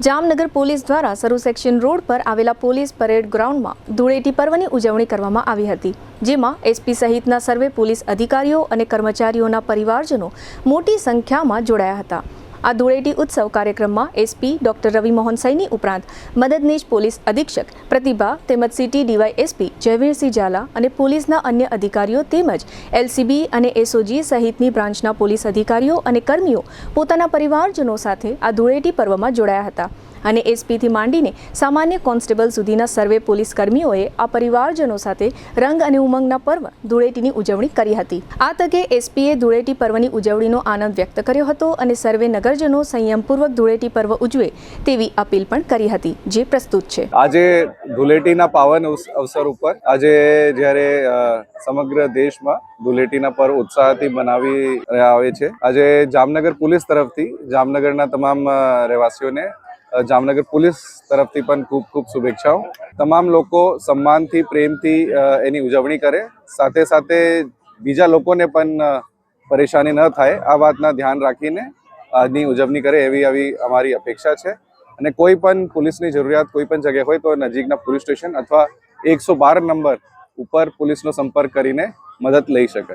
Jamnagar police દ્વારા સરુ section road પર આવેલા પોલીસ પરેડ ગ્રાઉન્ડમાં ધૂળેટી પર્વની ઉજવણી કરવામાં આવી હતી, જેમાં એસપી સહિતના સર્વે પોલીસ અધિકારીઓ અને કર્મચારીઓના પરિવારજનો મોટી સંખ્યામાં જોડાયા હતા। આ ધૂળેટી ઉત્સવ કાર્યક્રમમાં એસપી ડોક્ટર રવિ મોહન સૈની ઉપરાંત મદદનીશ પોલીસ અધિક્ષક પ્રતિભા તેમજ સિટી ડીવાયએસપી જયવીરસિંહ ઝાલા અને પોલીસના અન્ય અધિકારીઓ તેમજ એલસીબી અને એસઓજી સહિતની બ્રાન્ચના પોલીસ અધિકારીઓ અને કર્મીઓ પોતાના પરિવારજનો સાથે આ ધૂળેટી પર્વમાં જોડાયા હતા અને એસપીથી માંડીને સામાન્ય કોન્સ્ટેબલ સુધીના સર્વે પોલીસ કર્મીઓએ આ પરિવારજનો સાથે રંગ અને ઉમંગના પર્વ ધૂળેટીની ઉજવણી કરી હતી। આ તકે એસપીએ ધૂળેટી પર્વની ઉજવણીનો આનંદ વ્યક્ત કર્યો હતો અને સર્વે નગરજનો સંયમપૂર્વક ધૂળેટી પર્વ ઉજવે તેવી અપીલ પણ કરી હતી, જે પ્રસ્તુત છે। આજે ધૂળેટીના પાવન અવસર ઉપર આજે જ્યારે સમગ્ર દેશમાં ધૂળેટીના પર્વ ઉત્સાહથી મનાવી રહ્યા આવે છે, આજે જામનગર પોલીસ તરફથી જામનગરના તમામ રહેવાસીઓને જામનગર પોલીસ તરફથી પણ ખૂબ ખૂબ શુભેચ્છાઓ। તમામ લોકો સન્માનથી પ્રેમથી એની ઉજવણી કરે, સાથે સાથે બીજા લોકોને પણ પરેશાની ન થાય આ વાતના ધ્યાન રાખીને આજની ઉજવણી કરે એવી અમારી અપેક્ષા છે। અને કોઈ પણ પોલીસની જરૂરિયાત કોઈ પણ જગ્યાએ હોય તો નજીકના પોલીસ સ્ટેશન અથવા 112 નંબર ઉપર પોલીસનો સંપર્ક કરીને મદદ લઈ શકાય।